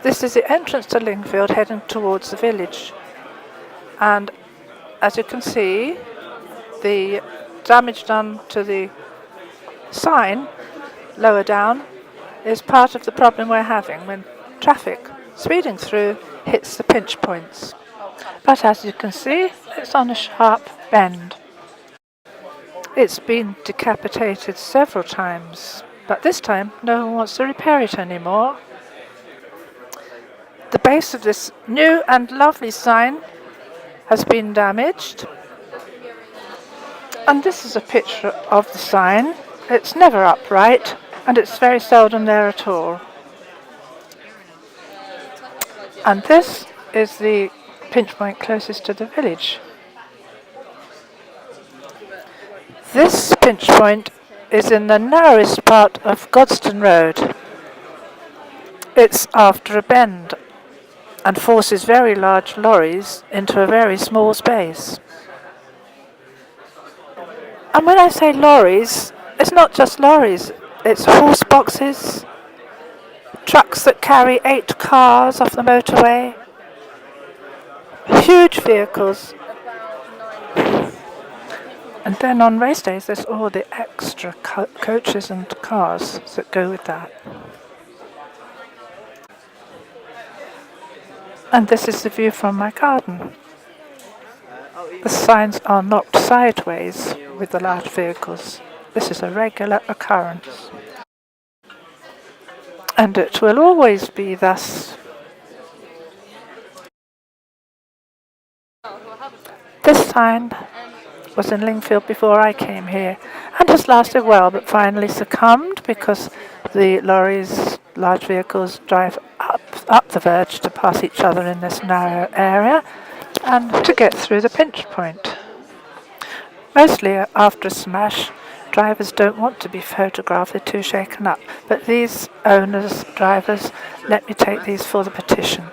This is the entrance to Lingfield heading towards the village. And as you can see, the damage done to the sign lower down is part of the problem we're having when traffic speeding through hits the pinch points. But as you can see, it's on a sharp bend. It's been decapitated several times, but this time no one wants to repair it anymore. The base of this new and lovely sign has been damaged. And this is a picture of the sign. It's never upright, and it's very seldom there at all. And this is the pinch point closest to the village. This pinch point is in the narrowest part of Godstone Road. It's after a bend and forces very large lorries into a very small space. And when I say lorries, it's not just lorries, it's horse boxes, trucks that carry 8 cars off the motorway, huge vehicles. And then on race days there's all the extra coaches and cars that go with that. And this is the view from my garden. The signs are knocked sideways with the large vehicles. This is a regular occurrence. And it will always be thus. This sign was in Lingfield before I came here and has lasted well, but finally succumbed because the lorries, large vehicles, drive up the verge to pass each other in this narrow area and to get through the pinch point. Mostly after a smash, drivers don't want to be photographed, they're too shaken up. But these owners, drivers, let me take these for the petition.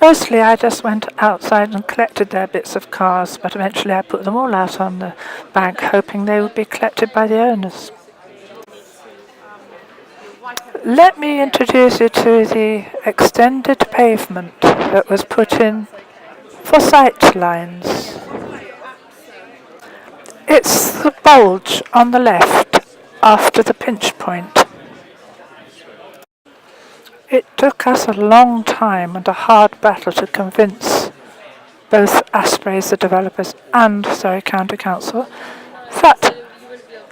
Mostly I just went outside and collected their bits of cars, but eventually I put them all out on the bank, hoping they would be collected by the owners. Let me introduce you to the extended pavement that was put in for sight lines. It's the bulge on the left after the pinch point. It took us a long time and a hard battle to convince both Aspreys, the developers, and Surrey County Council that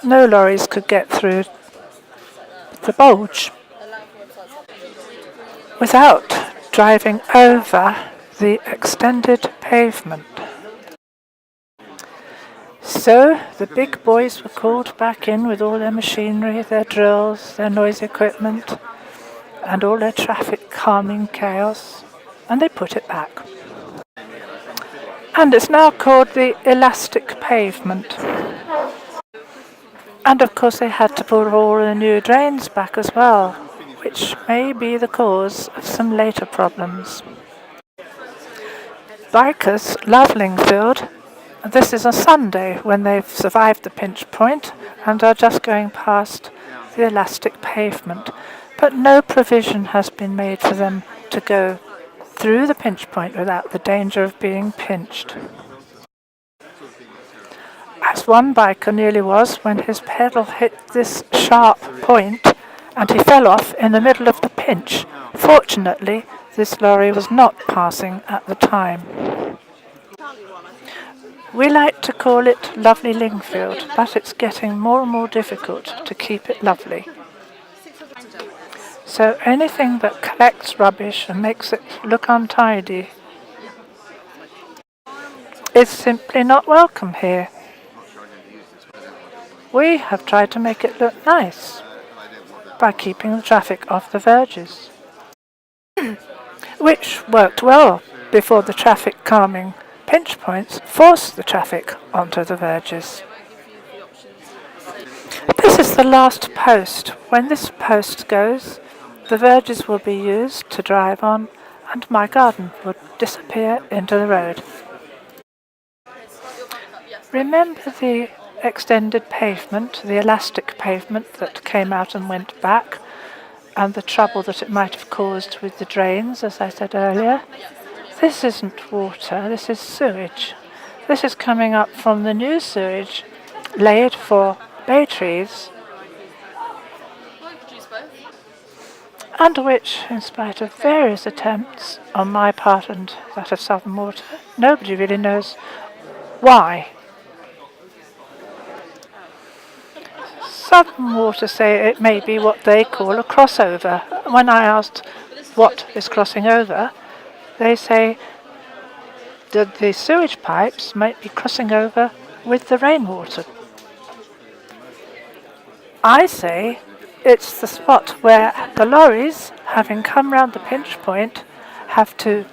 no lorries could get through the bulge without driving over the extended pavement. So the big boys were called back in with all their machinery, their drills, their noise equipment, and all their traffic calming chaos, and they put it back. And it's now called the elastic pavement. And of course they had to put all the new drains back as well, which may be the cause of some later problems. Bikers love Lingfield. This is a Sunday when they've survived the pinch point and are just going past the elastic pavement. But no provision has been made for them to go through the pinch point without the danger of being pinched. As one biker nearly was when his pedal hit this sharp point and he fell off in the middle of the pinch. Fortunately, this lorry was not passing at the time. We like to call it Lovely Lingfield, but it's getting more and more difficult to keep it lovely. So anything that collects rubbish and makes it look untidy is simply not welcome here. We have tried to make it look nice by keeping the traffic off the verges, which worked well before the traffic calming pinch points forced the traffic onto the verges. This is the last post. When this post goes, the verges will be used to drive on and my garden would disappear into the road. Remember the extended pavement, the elastic pavement that came out and went back? and the trouble that it might have caused with the drains, as I said earlier. This isn't water, this is sewage. This is coming up from the new sewage laid for bay trees, and which, in spite of various attempts on my part and that of Southern Water, nobody really knows why. Southern Water say it may be what they call a crossover. When I asked what is crossing over, they say that the sewage pipes might be crossing over with the rainwater. I say it's the spot where the lorries, having come round the pinch point, have to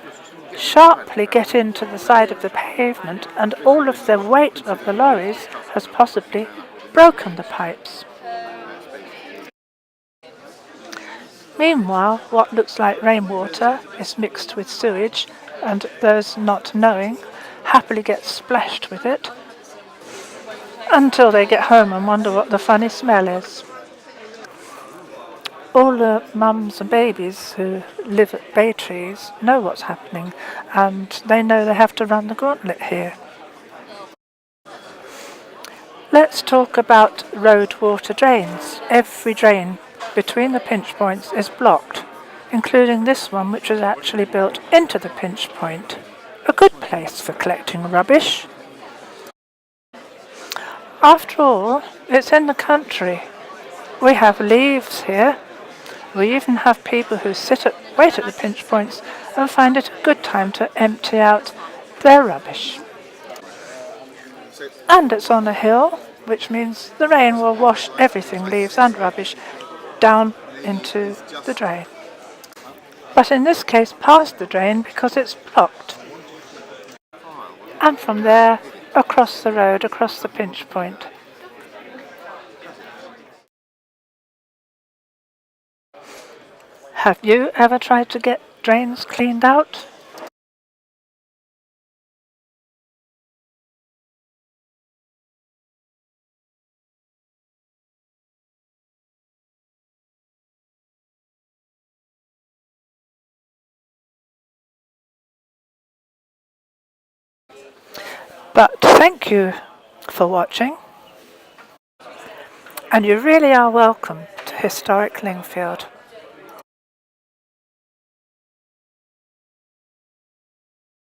sharply get into the side of the pavement, and all of the weight of the lorries has possibly broken the pipes. Meanwhile, what looks like rainwater is mixed with sewage, and those not knowing happily get splashed with it until they get home and wonder what the funny smell is. All the mums and babies who live at bay trees know what's happening, and they know they have to run the gauntlet here. Let's talk about road water drains. Every drain between the pinch points is blocked, including this one, which was actually built into the pinch point. A good place for collecting rubbish. After all, it's in the country. We have leaves here. We even have people who wait at the pinch points and find it a good time to empty out their rubbish. And it's on a hill, which means the rain will wash everything, leaves and rubbish, down into the drain. But in this case, past the drain because it's blocked. And from there, across the road, across the pinch point. Have you ever tried to get drains cleaned out? But thank you for watching, and you really are welcome to historic Lingfield.